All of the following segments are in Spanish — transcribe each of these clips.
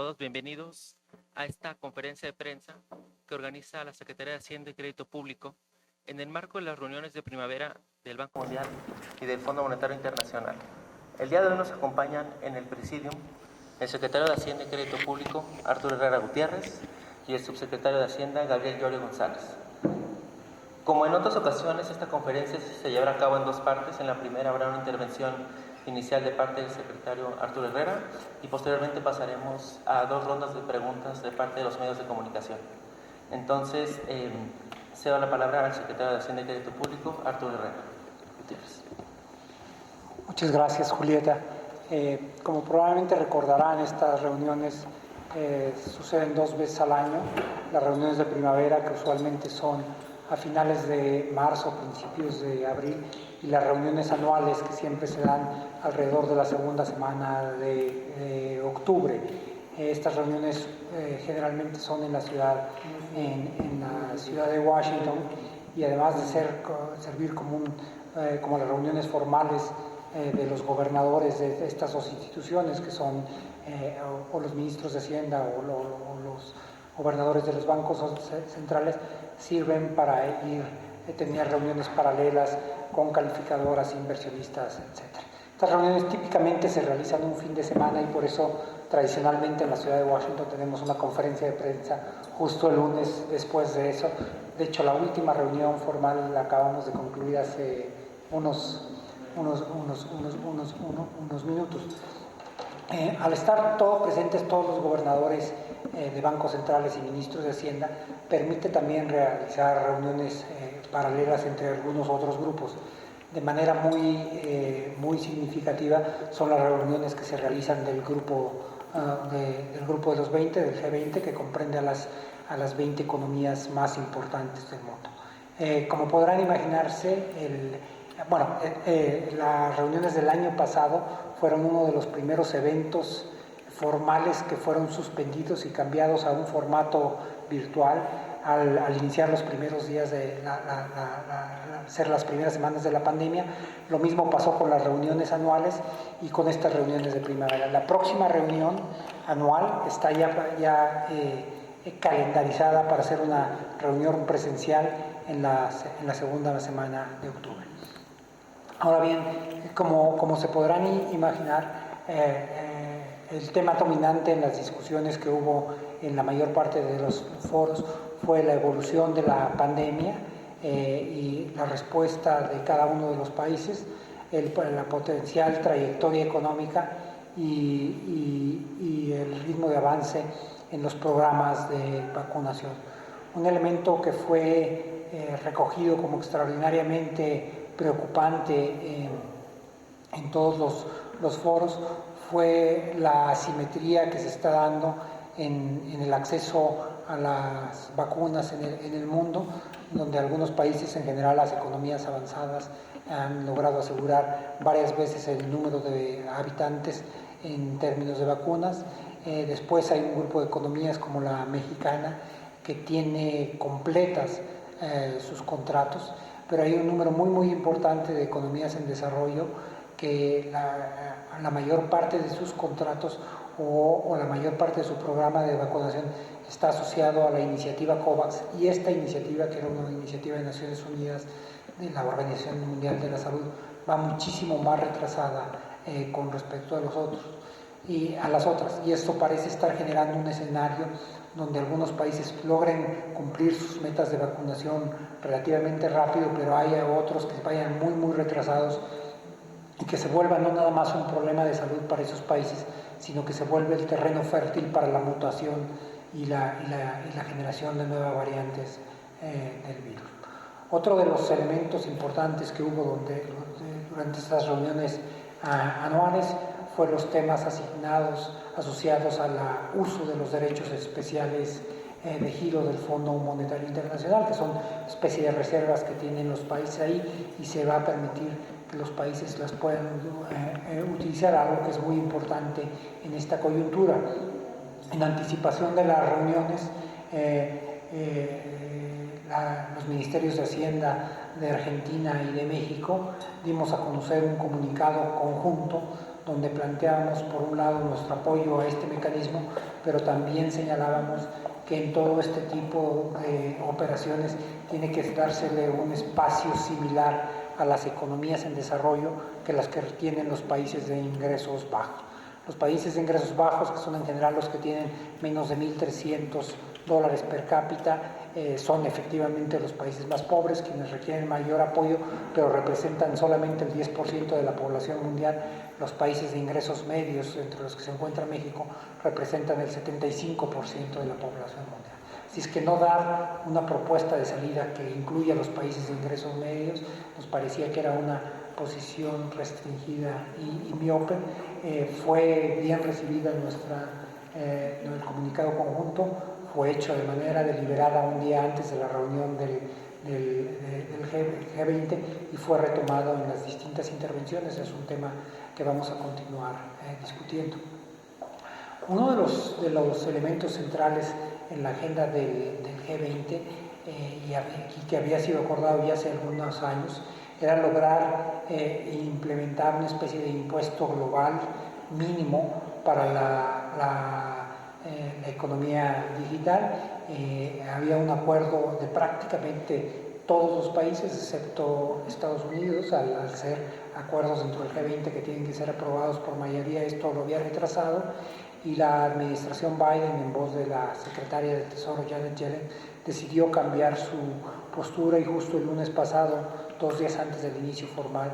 Todos bienvenidos a esta conferencia de prensa que organiza la Secretaría de Hacienda y Crédito Público en el marco de las reuniones de primavera del Banco Mundial y del Fondo Monetario Internacional. El día de hoy nos acompañan en el presidium el secretario de Hacienda y Crédito Público, Arturo Herrera Gutiérrez, y el subsecretario de Hacienda, Gabriel Llorio González. Como en otras ocasiones, esta conferencia se llevará a cabo en dos partes. En la primera habrá una intervención inicial de parte del secretario Arturo Herrera y posteriormente pasaremos a dos rondas de preguntas de parte de los medios de comunicación. Entonces, cedo la palabra al secretario de Hacienda y Crédito Público, Arturo Herrera Gutiérrez. Muchas gracias, Julieta. Como probablemente recordarán, estas reuniones suceden 2 veces al año. Las reuniones de primavera, que usualmente son a finales de marzo, principios de abril, y las reuniones anuales, que siempre se dan alrededor de la segunda semana de octubre. Estas reuniones generalmente son en la ciudad de Washington, y además de servir como las reuniones formales de los gobernadores de estas dos instituciones, que son o los ministros de Hacienda o los gobernadores de los bancos centrales, sirven para tener reuniones paralelas con calificadoras, inversionistas, etc. Estas reuniones típicamente se realizan un fin de semana y por eso tradicionalmente en la ciudad de Washington tenemos una conferencia de prensa justo el lunes después de eso. De hecho, la última reunión formal la acabamos de concluir hace unos minutos. Al estar presentes todos los gobernadores de bancos centrales y ministros de Hacienda, permite también realizar reuniones paralelas entre algunos otros grupos. De manera muy significativa son las reuniones que se realizan del grupo de los 20, del G20, que comprende a las 20 economías más importantes del mundo. Como podrán imaginarse, las reuniones del año pasado fueron uno de los primeros eventos formales que fueron suspendidos y cambiados a un formato virtual al iniciar los primeros días ser las primeras semanas de la pandemia. Lo mismo pasó con las reuniones anuales y con estas reuniones de primavera. La próxima reunión anual está ya calendarizada para hacer una reunión presencial en la segunda semana de octubre. Ahora bien, como se podrán imaginar, el tema dominante en las discusiones que hubo en la mayor parte de los foros fue la evolución de la pandemia y la respuesta de cada uno de los países, la potencial trayectoria económica y el ritmo de avance en los programas de vacunación. Un elemento que fue recogido como extraordinariamente preocupante en todos los foros fue la asimetría que se está dando en el acceso a las vacunas en el mundo, donde algunos países, en general las economías avanzadas, han logrado asegurar varias veces el número de habitantes en términos de vacunas. Después hay un grupo de economías como la mexicana que tiene completas sus contratos, pero hay un número muy importante de economías en desarrollo que la mayor parte de sus contratos o la mayor parte de su programa de vacunación está asociado a la iniciativa COVAX, y esta iniciativa, que era una iniciativa de Naciones Unidas, de la Organización Mundial de la Salud, va muchísimo más retrasada con respecto a las otras, y esto parece estar generando un escenario donde algunos países logren cumplir sus metas de vacunación relativamente rápido, pero hay otros que vayan muy retrasados y que se vuelva no nada más un problema de salud para esos países, sino que se vuelve el terreno fértil para la mutación y la generación de nuevas variantes del virus. Otro de los elementos importantes que hubo durante estas reuniones anuales fue los temas asociados al uso de los derechos especiales de giro del Fondo Monetario Internacional, que son especie de reservas que tienen los países ahí, y se va a permitir que los países las puedan utilizar, algo que es muy importante en esta coyuntura. En anticipación de las reuniones, los ministerios de Hacienda de Argentina y de México dimos a conocer un comunicado conjunto donde planteábamos, por un lado, nuestro apoyo a este mecanismo, pero también señalábamos que en todo este tipo de operaciones tiene que dársele un espacio similar a las economías en desarrollo que las que tienen los países de ingresos bajos. Los países de ingresos bajos, que son en general los que tienen menos de $1,300 per cápita, son efectivamente los países más pobres, quienes requieren mayor apoyo, pero representan solamente el 10% de la población mundial. Los países de ingresos medios, entre los que se encuentra México, representan el 75% de la población mundial. Así es que no dar una propuesta de salida que incluya a los países de ingresos medios nos parecía que era una posición restringida y miope. Fue bien recibida en el comunicado conjunto, fue hecho de manera deliberada un día antes de la reunión del G20 y fue retomado en las distintas intervenciones. Es un tema que vamos a continuar discutiendo. Uno de los elementos centrales en la agenda del G20 y que había sido acordado ya hace algunos años era lograr implementar una especie de impuesto global mínimo para la economía digital. Había un acuerdo de prácticamente todos los países, excepto Estados Unidos, al ser acuerdos dentro del G20 que tienen que ser aprobados por mayoría. Esto lo había retrasado y la administración Biden, en voz de la secretaria del Tesoro Janet Yellen, decidió cambiar su postura y justo el lunes pasado, 2 días antes del inicio formal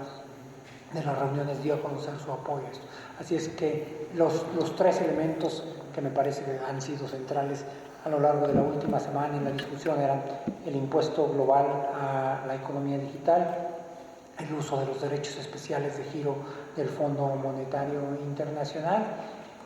de las reuniones, dio a conocer su apoyo a esto. Así es que los 3 elementos que me parece que han sido centrales a lo largo de la última semana en la discusión eran el impuesto global a la economía digital, el uso de los derechos especiales de giro del Fondo Monetario Internacional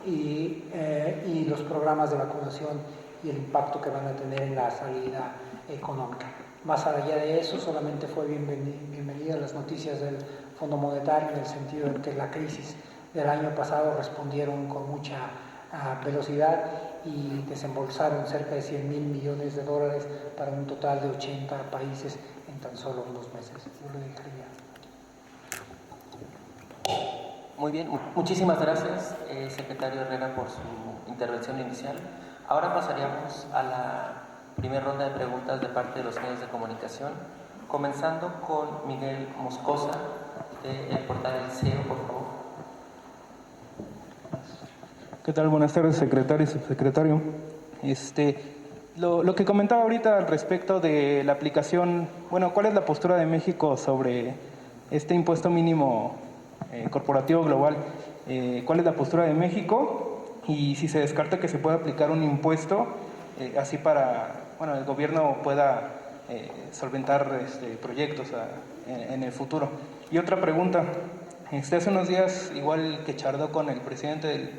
y los programas de vacunación y el impacto que van a tener en la salida económica. Más allá de eso, solamente fue bienvenida las noticias del Fondo Monetario, en el sentido en que la crisis del año pasado respondieron con mucha velocidad y desembolsaron cerca de $100,000 millones para un total de 80 países en tan solo unos meses. Yo lo dejaría. Muy bien, muchísimas gracias, secretario Herrera, por su intervención inicial. Ahora pasaríamos a la primera ronda de preguntas de parte de los medios de comunicación, comenzando con Miguel Moscosa, del portal El CEO, por favor. ¿Qué tal? Buenas tardes, secretario y subsecretario. Lo que comentaba ahorita al respecto de la aplicación, bueno, ¿cuál es la postura de México sobre este impuesto mínimo corporativo global? ¿Cuál es la postura de México? Y si se descarta que se pueda aplicar un impuesto así para, bueno, el gobierno pueda solventar proyectos en el futuro. Y otra pregunta, hace unos días, igual que charló con el presidente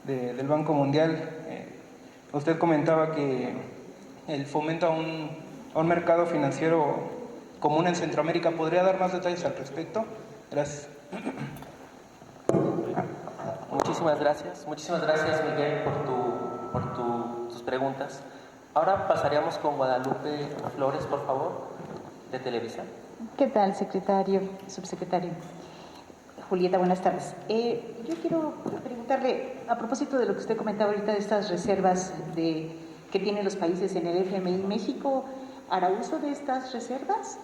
del Banco Mundial, usted comentaba que el fomento a un mercado financiero común en Centroamérica. ¿Podría dar más detalles al respecto? Gracias. Muchísimas gracias Miguel por tus preguntas. Ahora pasaríamos con Guadalupe Flores, por favor, de Televisa. ¿Qué tal, secretario, subsecretario? Julieta, buenas tardes. Yo quiero preguntarle, a propósito de lo que usted comentaba ahorita, de estas reservas que tienen los países en el FMI, ¿México hará uso de estas reservas?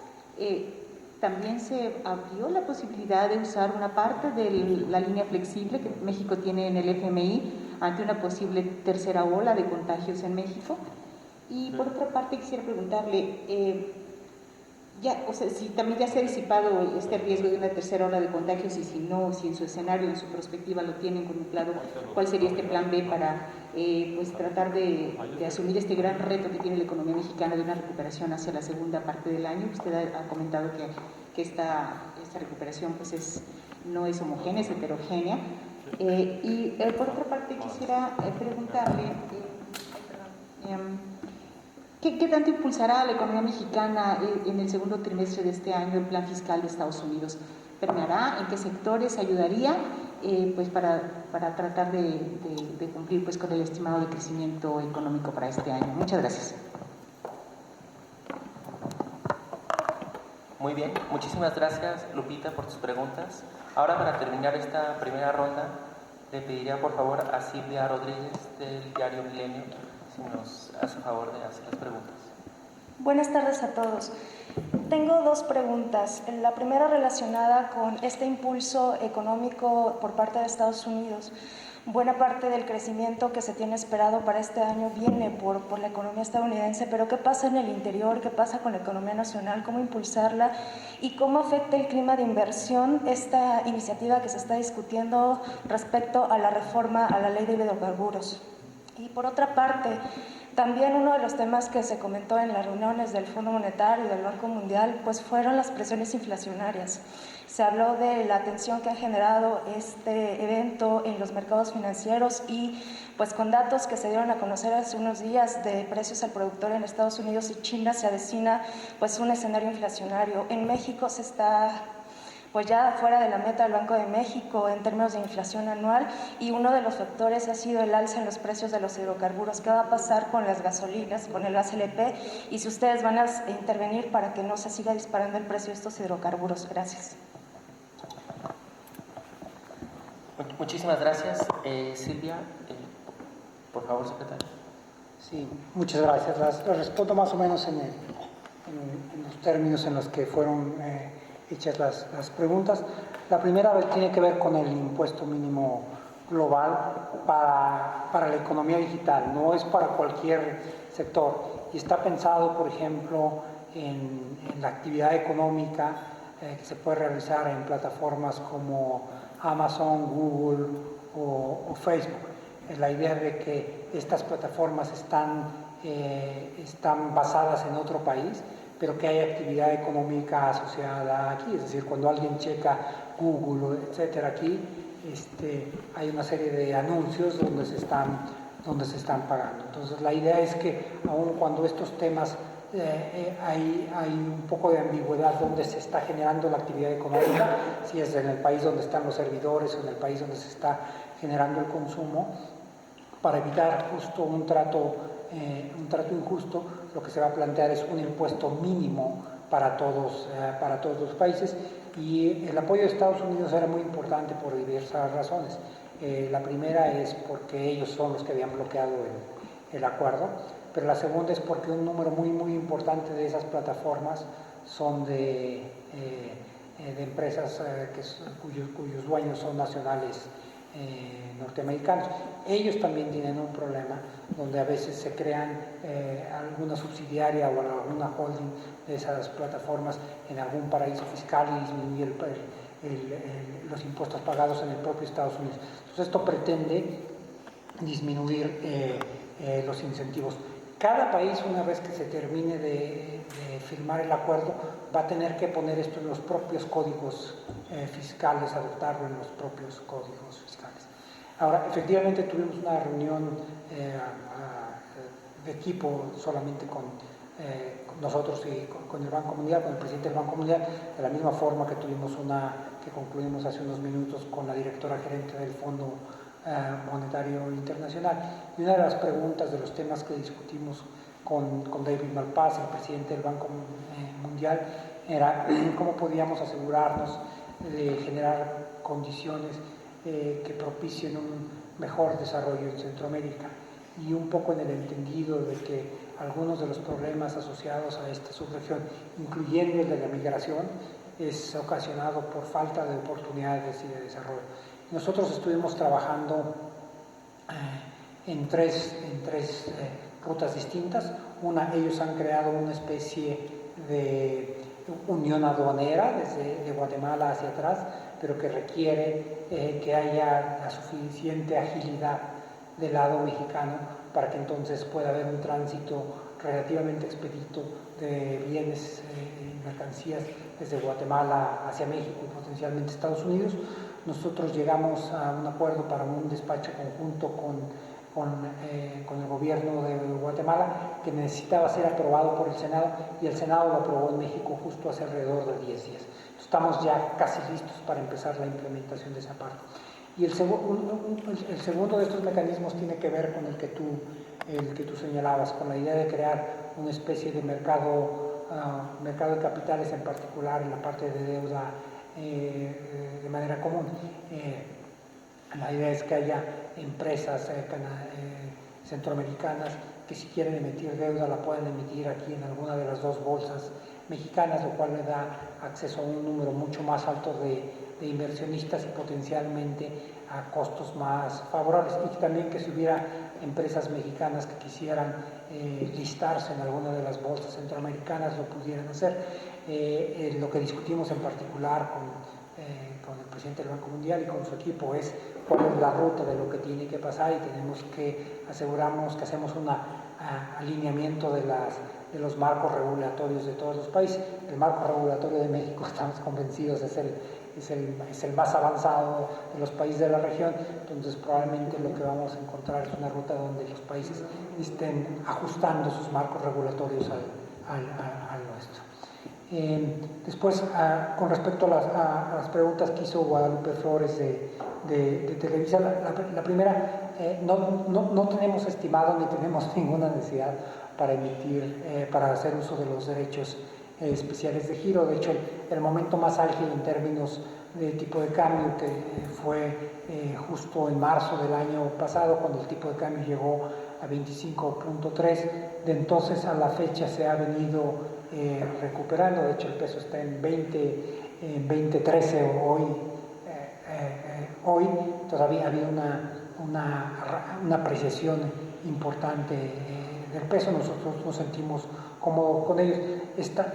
También se abrió la posibilidad de usar una parte de la línea flexible que México tiene en el FMI ante una posible tercera ola de contagios en México. Y por otra parte quisiera preguntarle, si también ya se ha disipado este riesgo de una tercera ola de contagios, y si no, si en su escenario, en su perspectiva lo tienen contemplado, ¿cuál sería este plan B para tratar de asumir este gran reto que tiene la economía mexicana de una recuperación hacia la segunda parte del año? Usted ha comentado que esta recuperación no es homogénea, es heterogénea. Por otra parte quisiera preguntarle, ¿qué tanto impulsará la economía mexicana en el segundo trimestre de este año el plan fiscal de Estados Unidos? ¿Permeará? ¿En qué sectores ayudaría para tratar de cumplir con el estimado de crecimiento económico para este año? Muchas gracias. Muy bien, muchísimas gracias Lupita por tus preguntas. Ahora, para terminar esta primera ronda, Le pediría por favor a Silvia Rodríguez del diario Milenio si nos hace favor de hacer las preguntas. Buenas tardes a todos. Tengo dos preguntas. La primera relacionada con este impulso económico por parte de Estados Unidos. Buena parte del crecimiento que se tiene esperado para este año viene por la economía estadounidense, pero ¿qué pasa en el interior? ¿Qué pasa con la economía nacional? ¿Cómo impulsarla? ¿Y cómo afecta el clima de inversión esta iniciativa que se está discutiendo respecto a la reforma a la ley de hidrocarburos? Y por otra parte, también uno de los temas que se comentó en las reuniones del Fondo Monetario y del Banco Mundial pues fueron las presiones inflacionarias. Se habló de la tensión que ha generado este evento en los mercados financieros y pues con datos que se dieron a conocer hace unos días de precios al productor en Estados Unidos y China se avecina pues un escenario inflacionario. En México se está pues ya fuera de la meta del Banco de México en términos de inflación anual y uno de los factores ha sido el alza en los precios de los hidrocarburos. ¿Qué va a pasar con las gasolinas, con el gas LP y si ustedes van a intervenir para que no se siga disparando el precio de estos hidrocarburos? Gracias. Muchísimas gracias. Silvia, por favor, secretaria. Sí, muchas gracias. Las respondo más o menos en los términos en los que fueron hechas las preguntas. La primera tiene que ver con el impuesto mínimo global para la economía digital, no es para cualquier sector y está pensado, por ejemplo, en la actividad económica que se puede realizar en plataformas como Amazon, Google o Facebook. La idea de que estas plataformas están basadas en otro país, pero que hay actividad económica asociada aquí, es decir, cuando alguien checa Google, etcétera, aquí hay una serie de anuncios donde se están pagando. Entonces, la idea es que aun cuando estos temas hay un poco de ambigüedad donde se está generando la actividad económica, si es en el país donde están los servidores o en el país donde se está generando el consumo, para evitar justo un trato injusto, lo que se va a plantear es un impuesto mínimo para todos los países y el apoyo de Estados Unidos era muy importante por diversas razones. La primera es porque ellos son los que habían bloqueado el acuerdo, pero la segunda es porque un número muy importante de esas plataformas son de empresas cuyos dueños son nacionales norteamericanos. Ellos también tienen un problema donde a veces se crean alguna subsidiaria o alguna holding de esas plataformas en algún paraíso fiscal y disminuye los impuestos pagados en el propio Estados Unidos. Entonces esto pretende disminuir los incentivos. Cada país, una vez que se termine de firmar el acuerdo, va a tener que poner esto en los propios códigos fiscales, adoptarlo en los propios códigos fiscales. Ahora, efectivamente tuvimos una reunión de equipo solamente con nosotros y con el Banco Mundial, con el presidente del Banco Mundial, de la misma forma que tuvimos una que concluimos hace unos minutos con la directora gerente del Fondo Monetario Internacional. Y una de las preguntas de los temas que discutimos con David Malpass, el presidente del Banco Mundial, era cómo podíamos asegurarnos de generar condiciones que propicien un mejor desarrollo en Centroamérica y un poco en el entendido de que algunos de los problemas asociados a esta subregión, incluyendo el de la migración, es ocasionado por falta de oportunidades y de desarrollo. Nosotros estuvimos trabajando en tres rutas distintas. Una, ellos han creado una especie de unión aduanera desde Guatemala hacia atrás, pero que requiere que haya la suficiente agilidad del lado mexicano para que entonces pueda haber un tránsito relativamente expedito de bienes y mercancías desde Guatemala hacia México y potencialmente Estados Unidos. Nosotros llegamos a un acuerdo para un despacho conjunto con el gobierno de Guatemala que necesitaba ser aprobado por el Senado y el Senado lo aprobó en México justo hace alrededor de 10 días. Estamos ya casi listos para empezar la implementación de esa parte. Y el segundo de estos mecanismos tiene que ver con el que tú señalabas, con la idea de crear una especie de mercado de capitales, en particular en la parte de deuda de manera común. La idea es que haya empresas centroamericanas que si quieren emitir deuda la puedan emitir aquí en alguna de las dos bolsas mexicanas, lo cual le da acceso a un número mucho más alto de inversionistas y potencialmente a costos más favorables, y también que si hubiera empresas mexicanas que quisieran listarse en alguna de las bolsas centroamericanas lo pudieran hacer. Lo que discutimos en particular con el presidente del Banco Mundial y con su equipo es cuál es la ruta de lo que tiene que pasar, y tenemos que asegurarnos que hacemos un alineamiento de los marcos regulatorios de todos los países. El marco regulatorio de México, estamos convencidos, es el más avanzado de los países de la región, entonces probablemente lo que vamos a encontrar es una ruta donde los países estén ajustando sus marcos regulatorios al nuestro. Después, con respecto a las preguntas que hizo Guadalupe Flores de Televisa, la primera, no tenemos estimado ni tenemos ninguna necesidad para emitir, para hacer uso de los derechos especiales de giro. De hecho, el momento más álgido en términos de tipo de cambio, que fue justo en marzo del año pasado, cuando el tipo de cambio llegó a 25.3, de entonces a la fecha se ha venido recuperando. De hecho, el peso está en 20.13 hoy. Todavía había una apreciación importante del peso. Nosotros nos sentimos cómodos con ellos.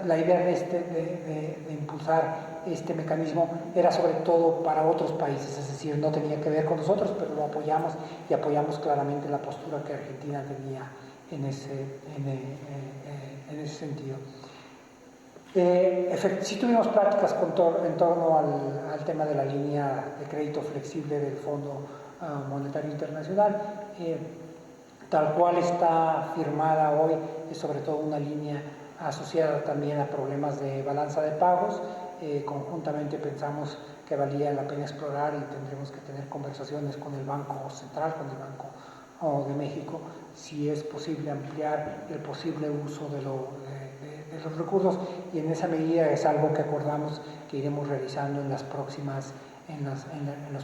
La idea de impulsar este mecanismo era sobre todo para otros países, es decir, no tenía que ver con nosotros, pero lo apoyamos y apoyamos claramente la postura que Argentina tenía en ese sentido. Sí tuvimos pláticas en torno al tema de la línea de crédito flexible del Fondo Monetario Internacional. Tal cual está firmada hoy, es sobre todo una línea asociada también a problemas de balanza de pagos. Conjuntamente pensamos que valía la pena explorar, y tendremos que tener conversaciones con el Banco Central, con el Banco de México, si es posible ampliar el posible uso de los recursos, y en esa medida es algo que acordamos que iremos realizando en los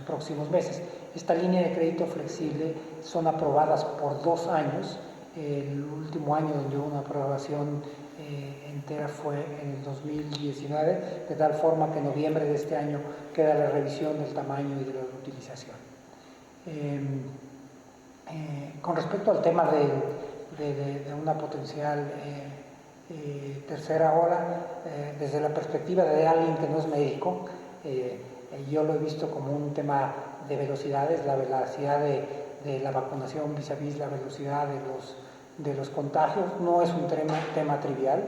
próximos meses. Esta línea de crédito flexible son aprobadas por 2 años. El último año donde hubo una aprobación entera fue en el 2019, de tal forma que en noviembre de este año queda la revisión del tamaño y de la utilización. Con respecto al tema de una potencial tercera ola, desde la perspectiva de alguien que no es médico, yo lo he visto como un tema de velocidades, la velocidad de la vacunación vis-a-vis la velocidad de los contagios. No es un tema trivial.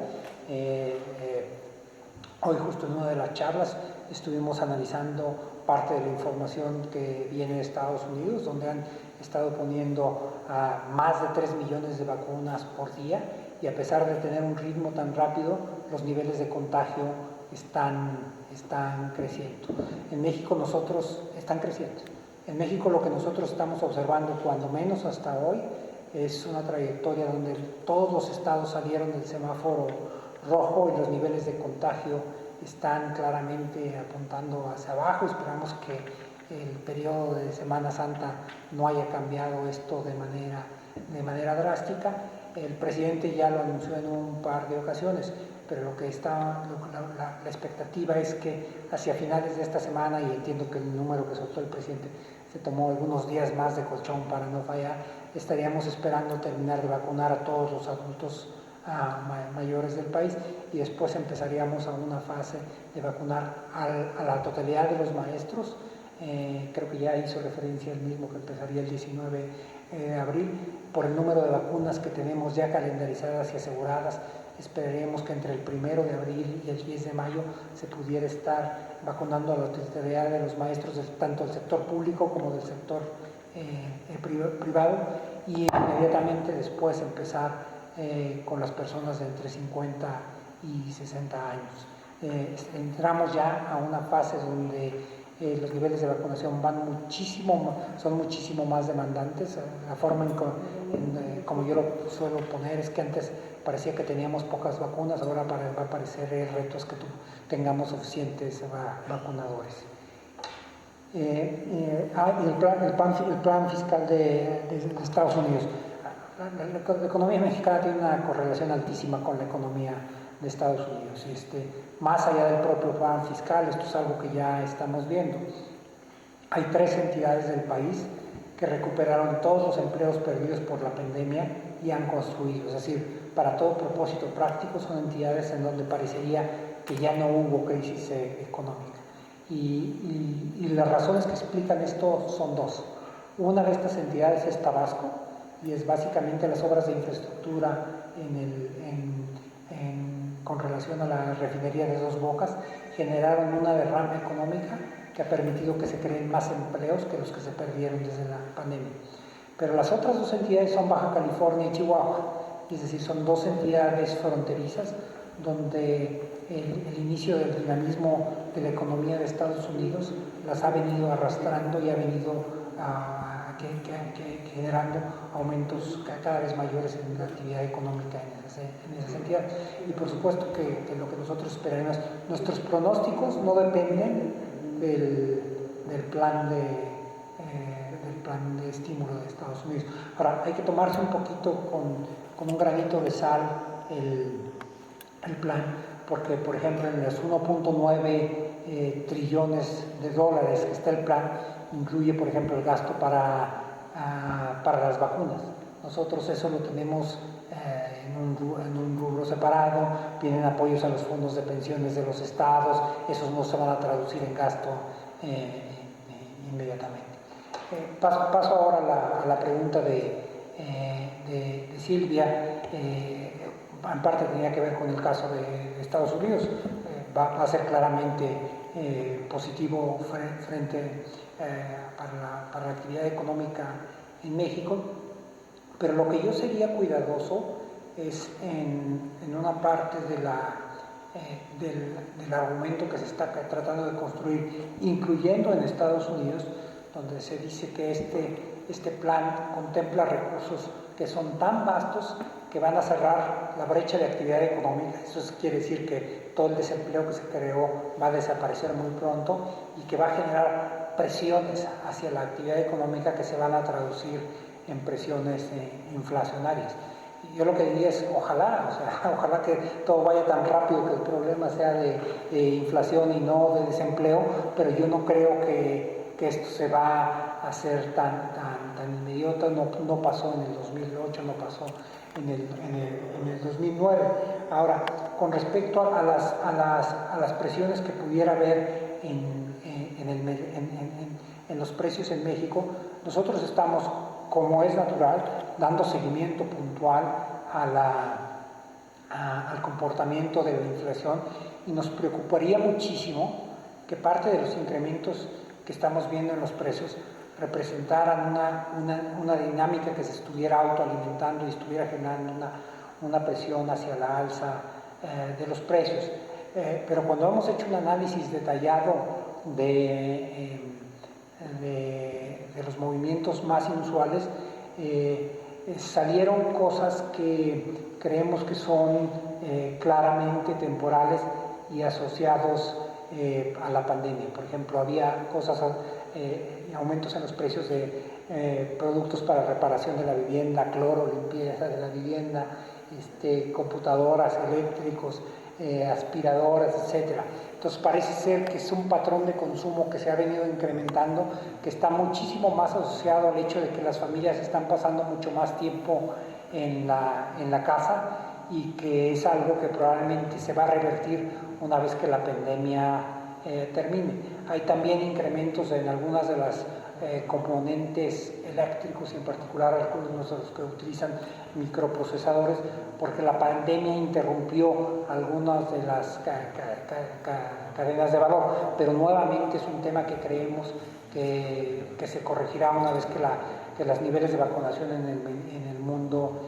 Hoy justo en una de las charlas estuvimos analizando parte de la información que viene de Estados Unidos, donde han estado poniendo a más de 3 millones de vacunas por día, y a pesar de tener un ritmo tan rápido, los niveles de contagio están creciendo. En México están creciendo. En México lo que nosotros estamos observando, cuando menos hasta hoy, es una trayectoria donde todos los estados salieron del semáforo rojo y los niveles de contagio están claramente apuntando hacia abajo. Esperamos que el periodo de Semana Santa no haya cambiado esto de manera drástica. El presidente ya lo anunció en un par de ocasiones, pero la expectativa es que hacia finales de esta semana, y entiendo que el número que soltó el presidente se tomó algunos días más de colchón para no fallar, estaríamos esperando terminar de vacunar a todos los adultos mayores del país, y después empezaríamos a una fase de vacunar a la totalidad de los maestros. Creo que ya hizo referencia el mismo, que empezaría el 19 de abril. Por el número de vacunas que tenemos ya calendarizadas y aseguradas, esperaríamos que entre el 1 de abril y el 10 de mayo se pudiera estar vacunando a la totalidad de los maestros, tanto del sector público como del sector privado, y inmediatamente después empezar con las personas de entre 50 y 60 años. Entramos ya a una fase donde los niveles de vacunación son muchísimo más demandantes. La forma como yo lo suelo poner es que antes parecía que teníamos pocas vacunas, ahora va a parecer el reto es que tengamos suficientes vacunadores. Y el plan fiscal de Estados Unidos. La economía mexicana tiene una correlación altísima con la economía de Estados Unidos. Más allá del propio plan fiscal, esto es algo que ya estamos viendo. Hay 3 entidades del país que recuperaron todos los empleos perdidos por la pandemia y han construido. Es decir, para todo propósito práctico son entidades en donde parecería que ya no hubo crisis económica. Y las razones que explican esto son 2. Una de estas entidades es Tabasco, y es básicamente las obras de infraestructura con relación a la refinería de Dos Bocas generaron una derrama económica que ha permitido que se creen más empleos que los que se perdieron desde la pandemia. Pero las otras 2 entidades son Baja California y Chihuahua, es decir, son 2 entidades fronterizas donde el inicio del dinamismo de la economía de Estados Unidos las ha venido arrastrando y ha venido generando aumentos cada vez mayores en la actividad económica en esa entidad. Y por supuesto que lo que nosotros esperaremos, nuestros pronósticos no dependen del plan de estímulo de Estados Unidos. Ahora, hay que tomarse un poquito con un granito de sal el plan, porque por ejemplo en los 1.9 trillones de dólares que está el plan, incluye por ejemplo el gasto para las vacunas. Nosotros eso lo tenemos en un rubro separado, vienen apoyos a los fondos de pensiones de los estados, esos no se van a traducir en gasto inmediatamente. Paso ahora a la pregunta de Silvia. En parte tenía que ver con el caso de Estados Unidos. Va a ser claramente positivo para la actividad económica en México, pero lo que yo sería cuidadoso es en una parte del argumento que se está tratando de construir, incluyendo en Estados Unidos, donde se dice que este plan contempla recursos que son tan vastos que van a cerrar la brecha de actividad económica. Eso quiere decir que todo el desempleo que se creó va a desaparecer muy pronto y que va a generar presiones hacia la actividad económica que se van a traducir en presiones inflacionarias. Yo lo que diría es ojalá que todo vaya tan rápido, que el problema sea de inflación y no de desempleo, pero yo no creo que esto se va a hacer tan inmediato. No pasó en el 2008, no pasó en el 2009. Ahora, con respecto a las presiones que pudiera haber en los precios en México, nosotros estamos, como es natural, dando seguimiento puntual al comportamiento de la inflación, y nos preocuparía muchísimo que parte de los incrementos que estamos viendo en los precios representaran una dinámica que se estuviera autoalimentando y estuviera generando una presión hacia la alza de los precios. Pero cuando hemos hecho un análisis detallado de los movimientos más inusuales, salieron cosas que creemos que son claramente temporales y asociados a la pandemia. Por ejemplo, había aumentos en los precios de productos para reparación de la vivienda, cloro, limpieza de la vivienda, computadoras, eléctricos, aspiradoras, etcétera. Entonces parece ser que es un patrón de consumo que se ha venido incrementando, que está muchísimo más asociado al hecho de que las familias están pasando mucho más tiempo en la casa, y que es algo que probablemente se va a revertir una vez que la pandemia termine. Hay también incrementos en algunas de las componentes eléctricos, y en particular algunos de los que utilizan microprocesadores, porque la pandemia interrumpió algunas de las cadenas de valor, pero nuevamente es un tema que creemos que se corregirá una vez que los niveles de vacunación en el mundo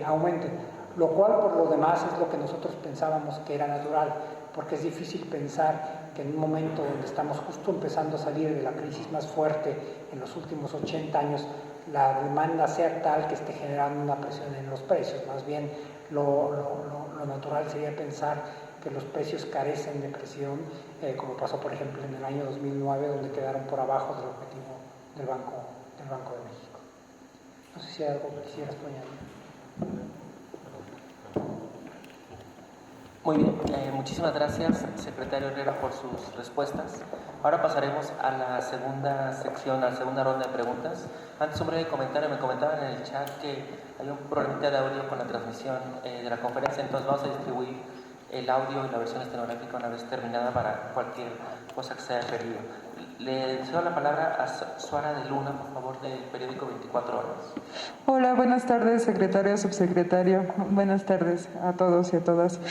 aumenten, lo cual por lo demás es lo que nosotros pensábamos que era natural, porque es difícil pensar que en un momento donde estamos justo empezando a salir de la crisis más fuerte en los últimos 80 años, la demanda sea tal que esté generando una presión en los precios. Más bien lo natural sería pensar que los precios carecen de presión, como pasó por ejemplo en el año 2009, donde quedaron por abajo del objetivo del Banco de México. No sé si hay algo que quisieras añadir. Muy bien, muchísimas gracias, secretario Herrera, por sus respuestas. Ahora pasaremos a la segunda sección, a la segunda ronda de preguntas. Antes, un breve comentario, me comentaban en el chat que hay un problemita de audio con la transmisión de la conferencia, entonces vamos a distribuir el audio y la versión estenográfica una vez terminada para cualquier cosa que sea requerido. Le cedo la palabra a Suara de Luna, por favor, del periódico 24 Horas. Hola, buenas tardes, secretario, subsecretario. Buenas tardes a todos y a todas.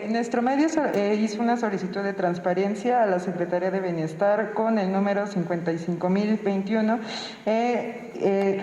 Nuestro medio hizo una solicitud de transparencia a la Secretaría de Bienestar con el número 55.021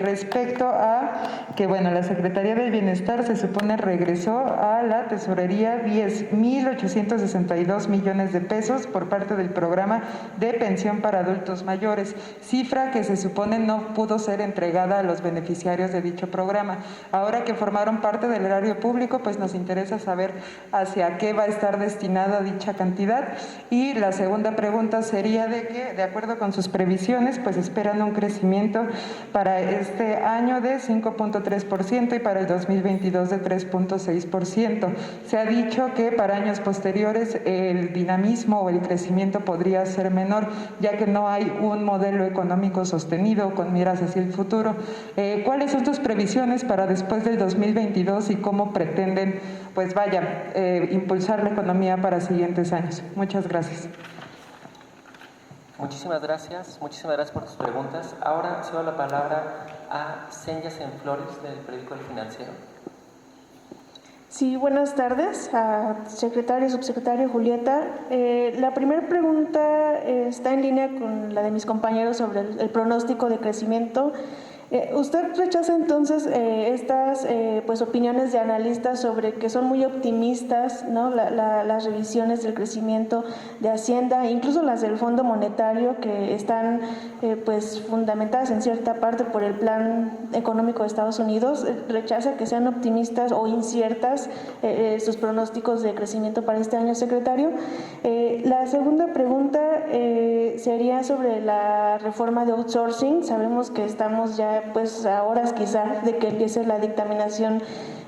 respecto a que, bueno, la Secretaría de Bienestar se supone regresó a la tesorería 10.862 millones de pesos por parte del programa de pensión para adultos mayores, cifra que se supone no pudo ser entregada a los beneficiarios de dicho programa. Ahora que formaron parte del erario público, pues nos interesa saber hacia qué va a estar destinada dicha cantidad. Y la segunda pregunta sería de que, de acuerdo con sus previsiones, pues esperan un crecimiento para este año de 5.3% y para el 2022 de 3.6%. Se ha dicho que para años posteriores el dinamismo o el crecimiento podría ser menor, ya que no hay un modelo económico sostenido con miras hacia el futuro. ¿Cuáles son tus previsiones para después del 2022 y cómo pretenden, pues vaya, impulsar la economía para siguientes años? Muchas gracias. Muchísimas gracias por tus preguntas. Ahora cedo la palabra a Senyas en Flores, del periódico El Financiero. Sí, buenas tardes, secretario, subsecretario, Julieta. La primera pregunta está en línea con la de mis compañeros sobre el pronóstico de crecimiento. ¿Usted rechaza entonces estas pues opiniones de analistas sobre que son muy optimistas, ¿no? Las revisiones del crecimiento de Hacienda, incluso las del Fondo Monetario, que están pues fundamentadas en cierta parte por el Plan Económico de Estados Unidos? ¿Rechaza que sean optimistas o inciertas sus pronósticos de crecimiento para este año, secretario? La segunda pregunta sería sobre la reforma de outsourcing. Sabemos que estamos ya pues a horas quizá de que empiece la dictaminación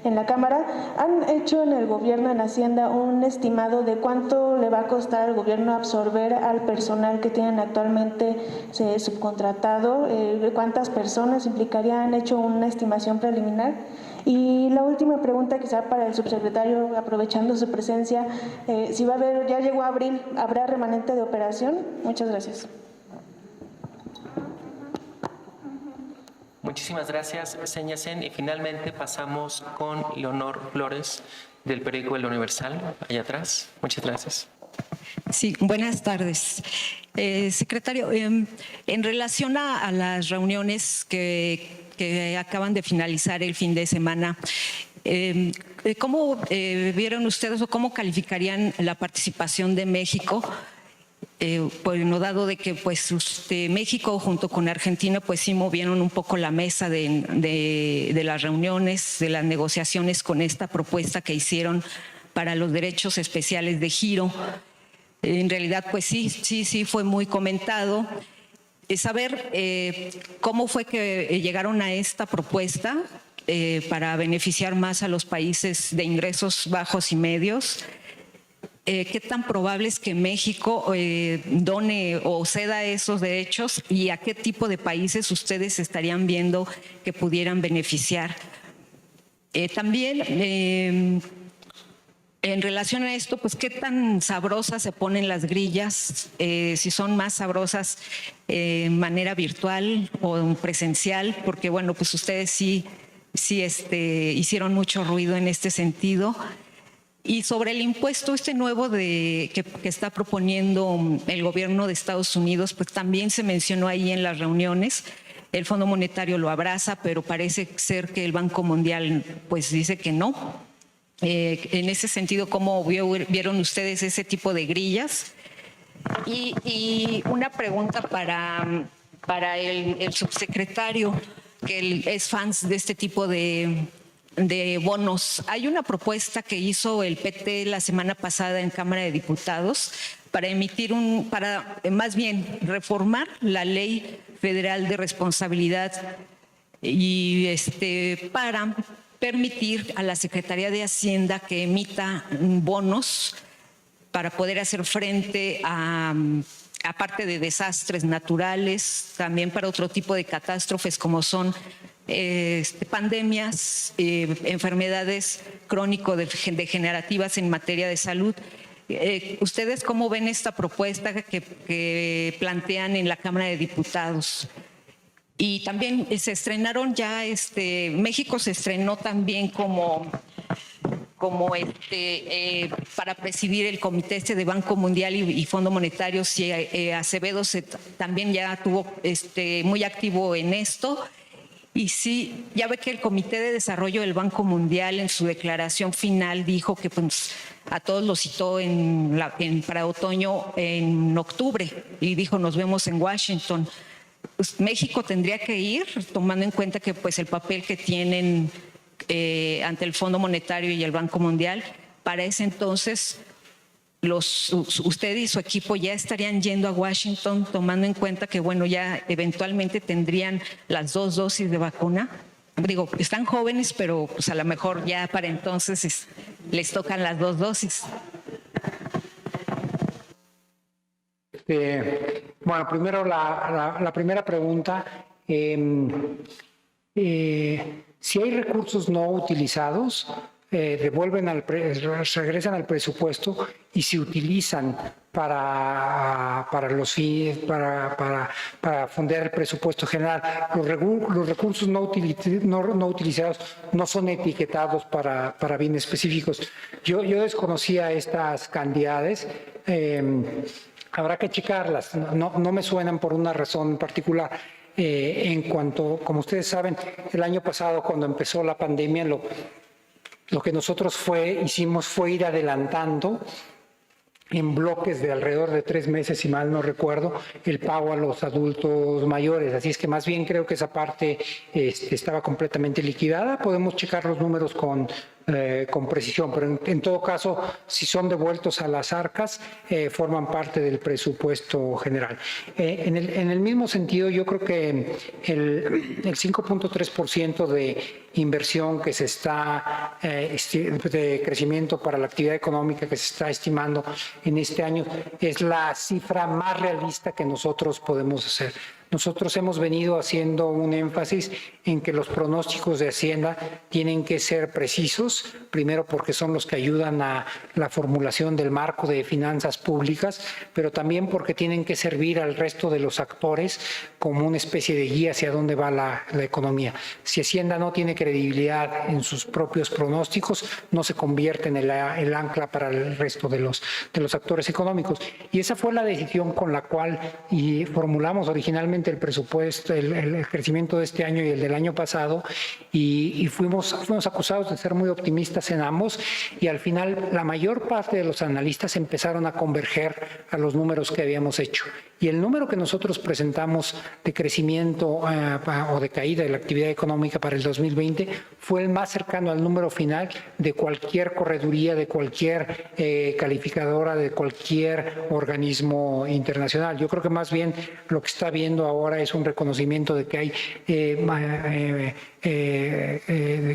en la Cámara. ¿Han hecho en el gobierno, en Hacienda, un estimado de cuánto le va a costar al gobierno absorber al personal que tienen actualmente subcontratado? ¿Cuántas personas implicaría? ¿Han hecho una estimación preliminar? Y la última pregunta, quizá para el subsecretario, aprovechando su presencia, si va a haber, ya llegó abril, ¿habrá remanente de operación? Muchas gracias. Muchísimas gracias, Señasen. Y finalmente pasamos con Leonor Flores, del periódico El Universal, allá atrás. Muchas gracias. Sí, buenas tardes. Secretario, en relación a las reuniones que acaban de finalizar el fin de semana, ¿cómo vieron ustedes o cómo calificarían la participación de México? Bueno, dado de que pues México junto con Argentina pues sí movieron un poco la mesa de las reuniones, de las negociaciones con esta propuesta que hicieron para los derechos especiales de giro. En realidad pues sí fue muy comentado. Saber cómo fue que llegaron a esta propuesta para beneficiar más a los países de ingresos bajos y medios. ¿Qué tan probable es que México done o ceda esos derechos y a qué tipo de países ustedes estarían viendo que pudieran beneficiar? También, en relación a esto, pues qué tan sabrosas se ponen las grillas, si son más sabrosas en manera virtual o presencial, porque bueno, pues ustedes sí hicieron mucho ruido en este sentido. Y sobre el impuesto nuevo que está proponiendo el gobierno de Estados Unidos, pues también se mencionó ahí en las reuniones. El Fondo Monetario lo abraza, pero parece ser que el Banco Mundial pues dice que no. En ese sentido, ¿cómo vieron ustedes ese tipo de grillas? Y una pregunta para el subsecretario, que es fan de este tipo de de bonos. Hay una propuesta que hizo el PT la semana pasada en Cámara de Diputados para más bien reformar la Ley Federal de Responsabilidad y para permitir a la Secretaría de Hacienda que emita bonos para poder hacer frente aparte de desastres naturales, también para otro tipo de catástrofes como son pandemias, enfermedades crónico-degenerativas en materia de salud. ¿Ustedes cómo ven esta propuesta que plantean en la Cámara de Diputados? Y también se estrenaron ya, México se estrenó también como para presidir el comité de Banco Mundial y Fondo Monetario. Si Acevedo también ya estuvo muy activo en esto. Y sí, ya ve que el Comité de Desarrollo del Banco Mundial en su declaración final dijo que pues, a todos los citó para otoño en octubre y dijo nos vemos en Washington. Pues, México tendría que ir tomando en cuenta que pues, el papel que tienen ante el Fondo Monetario y el Banco Mundial, para ese entonces usted y su equipo ya estarían yendo a Washington tomando en cuenta que, bueno, ya eventualmente tendrían las 2 dosis de vacuna. Digo, están jóvenes, pero pues a lo mejor ya para entonces les tocan las 2 dosis. Bueno, primero la primera pregunta. Si hay recursos no utilizados, regresan al presupuesto y se utilizan para fondear el presupuesto general. Los recursos no utilizados no son etiquetados para bienes específicos. Yo desconocía estas cantidades. Habrá que checarlas. No me suenan por una razón particular. En cuanto, como ustedes saben, el año pasado cuando empezó la pandemia, lo que nosotros hicimos fue ir adelantando en bloques de alrededor de 3 meses, si mal no recuerdo, el pago a los adultos mayores. Así es que más bien creo que esa parte estaba completamente liquidada. Podemos checar los números con precisión, pero en todo caso, si son devueltos a las arcas, forman parte del presupuesto general. En el mismo sentido, yo creo que el 5.3% de inversión que se está, de crecimiento para la actividad económica que se está estimando en este año, es la cifra más realista que nosotros podemos hacer. Nosotros hemos venido haciendo un énfasis en que los pronósticos de Hacienda tienen que ser precisos, primero porque son los que ayudan a la formulación del marco de finanzas públicas, pero también porque tienen que servir al resto de los actores como una especie de guía hacia dónde va la economía. Si Hacienda no tiene credibilidad en sus propios pronósticos, no se convierte en el ancla para el resto de los actores económicos. Y esa fue la decisión con la cual formulamos originalmente el presupuesto, el crecimiento de este año y el del año pasado, y fuimos acusados de ser muy optimistas en ambos, y al final la mayor parte de los analistas empezaron a converger a los números que habíamos hecho. Y el número que nosotros presentamos de crecimiento o de caída de la actividad económica para el 2020 fue el más cercano al número final de cualquier correduría, de cualquier calificadora, de cualquier organismo internacional. Yo creo que más bien lo que está viendo ahora es un reconocimiento de que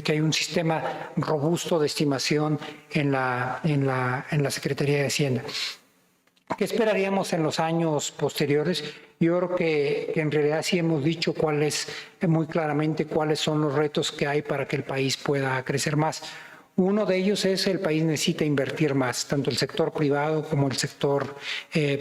hay un sistema robusto de estimación en la Secretaría de Hacienda. ¿Qué esperaríamos en los años posteriores? Yo creo que en realidad sí hemos dicho muy claramente cuáles son los retos que hay para que el país pueda crecer más. Uno de ellos es el país necesita invertir más, tanto el sector privado como el sector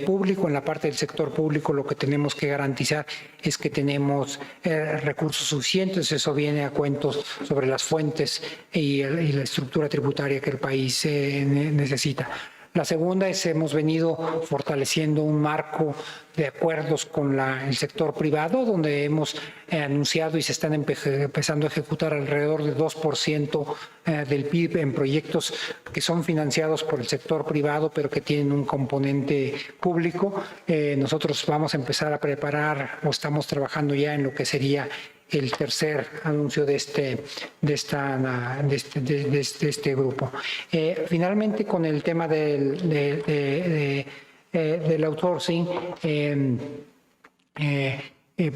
público. En la parte del sector público lo que tenemos que garantizar es que tenemos recursos suficientes. Eso viene a cuentos sobre las fuentes y la estructura tributaria que el país necesita. La segunda es hemos venido fortaleciendo un marco de acuerdos con el sector privado, donde hemos anunciado y se están empezando a ejecutar alrededor del 2% del PIB en proyectos que son financiados por el sector privado, pero que tienen un componente público. Nosotros vamos a empezar a preparar o estamos trabajando ya en lo que sería el tercer anuncio de este grupo. Finalmente, con el tema del outsourcing,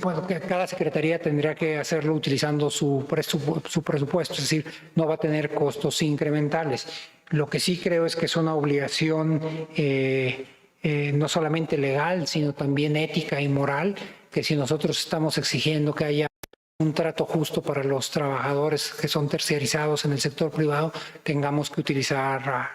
bueno, cada secretaría tendrá que hacerlo utilizando su presupuesto, es decir, no va a tener costos incrementales. Lo que sí creo es que es una obligación no solamente legal, sino también ética y moral, que si nosotros estamos exigiendo que haya un trato justo para los trabajadores que son terciarizados en el sector privado, tengamos que utilizar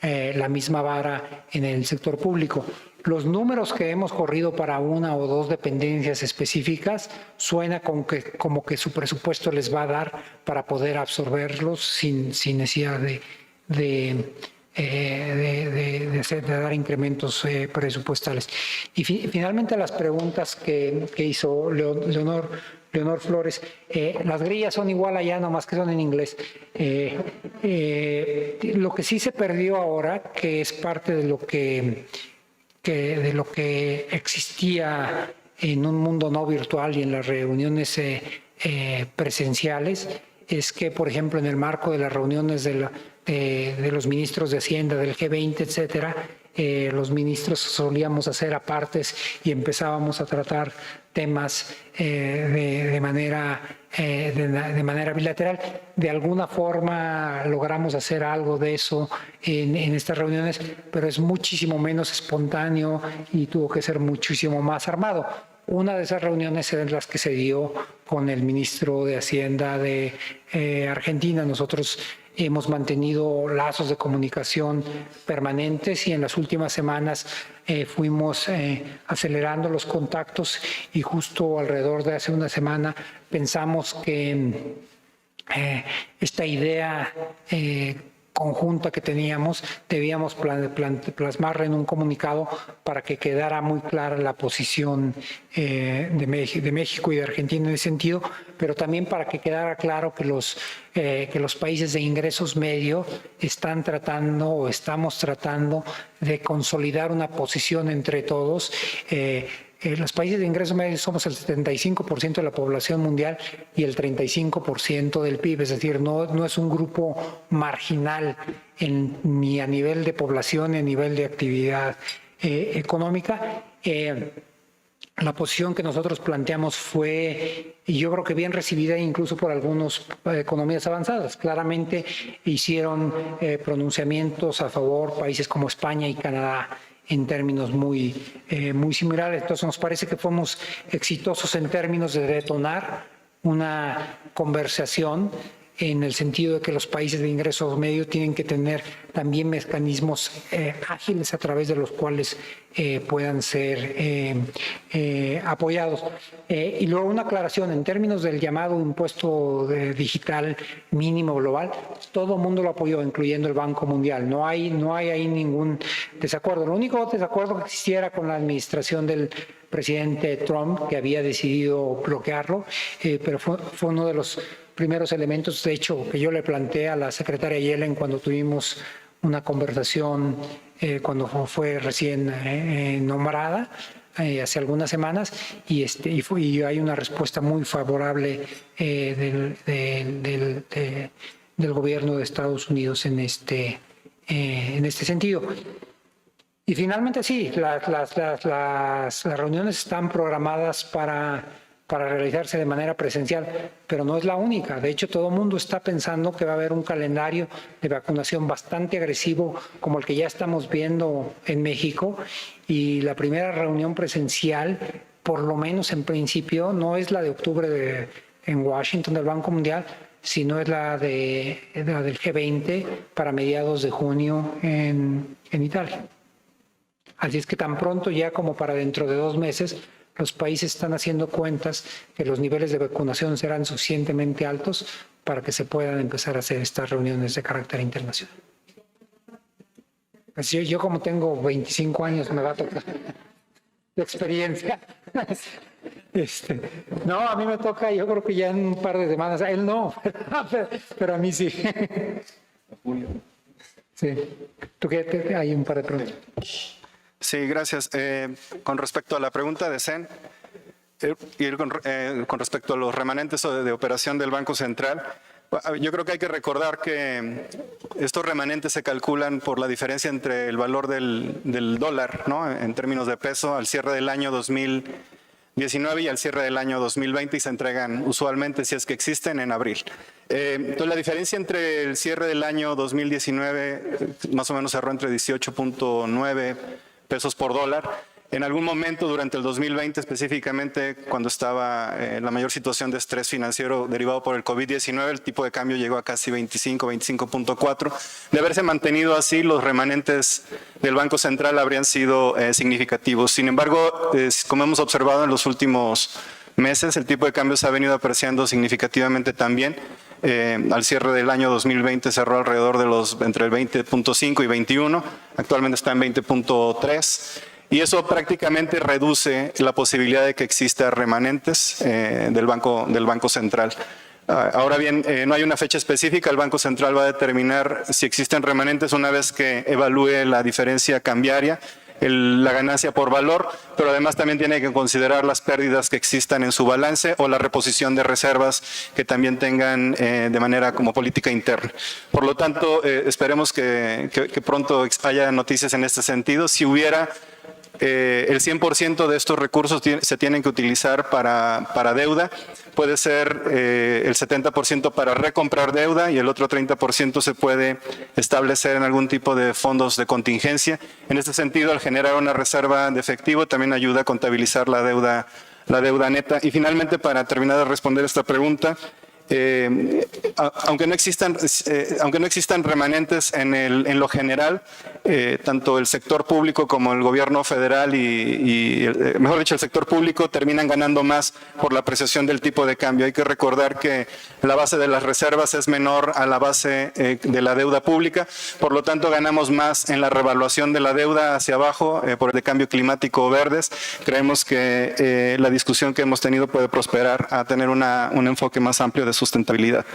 la misma vara en el sector público. Los números que hemos corrido para una o dos dependencias específicas suena como que su presupuesto les va a dar para poder absorberlos sin necesidad de dar incrementos presupuestales. Y finalmente las preguntas que hizo Leonor Flores, las grillas son igual allá, nomás que son en inglés. Lo que sí se perdió ahora, que es parte de lo que existía en un mundo no virtual y en las reuniones presenciales, es que, por ejemplo, en el marco de las reuniones de los ministros de Hacienda, del G20, etcétera, los ministros solíamos hacer apartes y empezábamos a tratar temas de manera bilateral. De alguna forma logramos hacer algo de eso en estas reuniones, pero es muchísimo menos espontáneo y tuvo que ser muchísimo más armado. Una de esas reuniones eran las que se dio con el ministro de Hacienda de Argentina. Nosotros hemos mantenido lazos de comunicación permanentes y en las últimas semanas fuimos acelerando los contactos y justo alrededor de hace una semana pensamos que esta idea conjunta que teníamos, debíamos plasmarla en un comunicado para que quedara muy clara la posición de México y de Argentina en ese sentido, pero también para que quedara claro que los países de ingresos medios están tratando o estamos tratando de consolidar una posición entre todos. Los países de ingresos medios somos el 75% de la población mundial y el 35% del PIB, es decir, no es un grupo marginal ni a nivel de población ni a nivel de actividad económica. La posición que nosotros planteamos fue, y yo creo que bien recibida incluso por algunas economías avanzadas. Claramente hicieron pronunciamientos a favor países como España y Canadá en términos muy similares. Entonces nos parece que fuimos exitosos en términos de detonar una conversación en el sentido de que los países de ingresos medios tienen que tener también mecanismos ágiles a través de los cuales puedan ser apoyados. Y luego una aclaración, en términos del llamado impuesto digital mínimo global, todo el mundo lo apoyó, incluyendo el Banco Mundial. No hay ahí ningún desacuerdo. Lo único desacuerdo que existiera con la administración del presidente Trump, que había decidido bloquearlo, pero fue uno de los primeros elementos, de hecho, que yo le planteé a la secretaria Yellen cuando tuvimos una conversación cuando fue recién nombrada hace algunas semanas y hay una respuesta muy favorable del gobierno de Estados Unidos en este sentido. Y finalmente sí, las reuniones están programadas para realizarse de manera presencial, pero no es la única. De hecho, todo el mundo está pensando que va a haber un calendario de vacunación bastante agresivo, como el que ya estamos viendo en México, y la primera reunión presencial, por lo menos en principio, no es la de octubre en Washington del Banco Mundial, sino es la del G20 para mediados de junio en Italia. Así es que tan pronto ya como para dentro de 2 meses, los países están haciendo cuentas que los niveles de vacunación serán suficientemente altos para que se puedan empezar a hacer estas reuniones de carácter internacional. Pues yo como tengo 25 años me va a tocar de experiencia. No, a mí me toca, yo creo que ya en un par de semanas, a él no, pero a mí sí. Sí. ¿Tú qué? Hay un par de preguntas. Sí, gracias. Con respecto a la pregunta de Zen, Con respecto a los remanentes de operación del Banco Central, yo creo que hay que recordar que estos remanentes se calculan por la diferencia entre el valor del dólar, ¿no?, en términos de peso, al cierre del año 2019 y al cierre del año 2020, y se entregan usualmente, si es que existen, en abril. Entonces, la diferencia entre el cierre del año 2019 más o menos cerró entre 18.9 pesos por dólar. En algún momento durante el 2020, específicamente cuando estaba la mayor situación de estrés financiero derivado por el COVID-19, el tipo de cambio llegó a casi 25, 25.4. De haberse mantenido así, los remanentes del Banco Central habrían sido significativos. Sin embargo, como hemos observado en los últimos meses, el tipo de cambio se ha venido apreciando significativamente también. Al cierre del año 2020 cerró alrededor de entre el 20.5 y 21, actualmente está en 20.3. Y eso prácticamente reduce la posibilidad de que exista remanentes del Banco Central. Ahora bien, no hay una fecha específica. El Banco Central va a determinar si existen remanentes una vez que evalúe la diferencia cambiaria, la ganancia por valor, pero además también tiene que considerar las pérdidas que existan en su balance o la reposición de reservas que también tengan de manera como política interna. Por lo tanto, esperemos que pronto haya noticias en este sentido. Si hubiera el 100% de estos recursos se tienen que utilizar para deuda, puede ser el 70% para recomprar deuda y el otro 30% se puede establecer en algún tipo de fondos de contingencia. En este sentido, al generar una reserva de efectivo, también ayuda a contabilizar la deuda neta. Y finalmente, para terminar de responder esta pregunta, aunque no existan remanentes en lo general, tanto el sector público como el gobierno federal mejor dicho, el sector público terminan ganando más por la apreciación del tipo de cambio. Hay que recordar que la base de las reservas es menor a la base de la deuda pública, por lo tanto ganamos más en la revaluación de la deuda hacia abajo por el de cambio climático verdes. Creemos que la discusión que hemos tenido puede prosperar a tener un enfoque más amplio de sustentabilidad.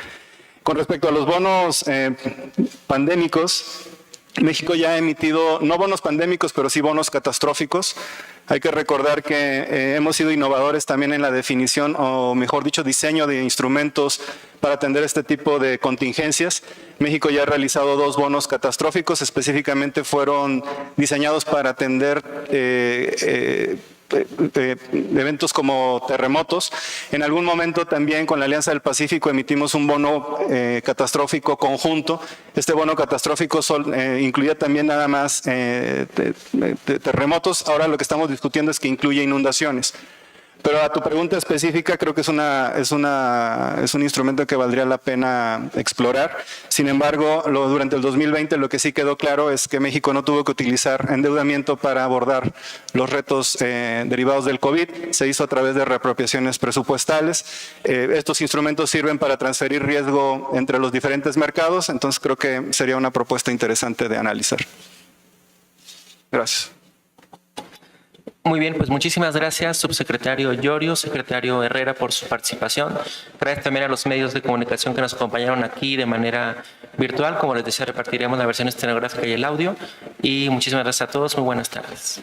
Con respecto a los bonos pandémicos, México ya ha emitido, no bonos pandémicos, pero sí bonos catastróficos. Hay que recordar que hemos sido innovadores también en la definición, o mejor dicho, diseño de instrumentos para atender este tipo de contingencias. México ya ha realizado 2 bonos catastróficos, específicamente fueron diseñados para atender eventos como terremotos. En algún momento también con la Alianza del Pacífico emitimos un bono catastrófico conjunto. Este bono catastrófico incluía también nada más terremotos. Ahora lo que estamos discutiendo es que incluye inundaciones. Pero a tu pregunta específica, creo que es un instrumento que valdría la pena explorar. Sin embargo, durante el 2020 lo que sí quedó claro es que México no tuvo que utilizar endeudamiento para abordar los retos derivados del COVID. Se hizo a través de reapropiaciones presupuestales. Estos instrumentos sirven para transferir riesgo entre los diferentes mercados, entonces creo que sería una propuesta interesante de analizar. Gracias. Muy bien, pues muchísimas gracias, subsecretario Llorio, secretario Herrera, por su participación. Gracias también a los medios de comunicación que nos acompañaron aquí de manera virtual. Como les decía, repartiremos la versión estenográfica y el audio. Y muchísimas gracias a todos. Muy buenas tardes.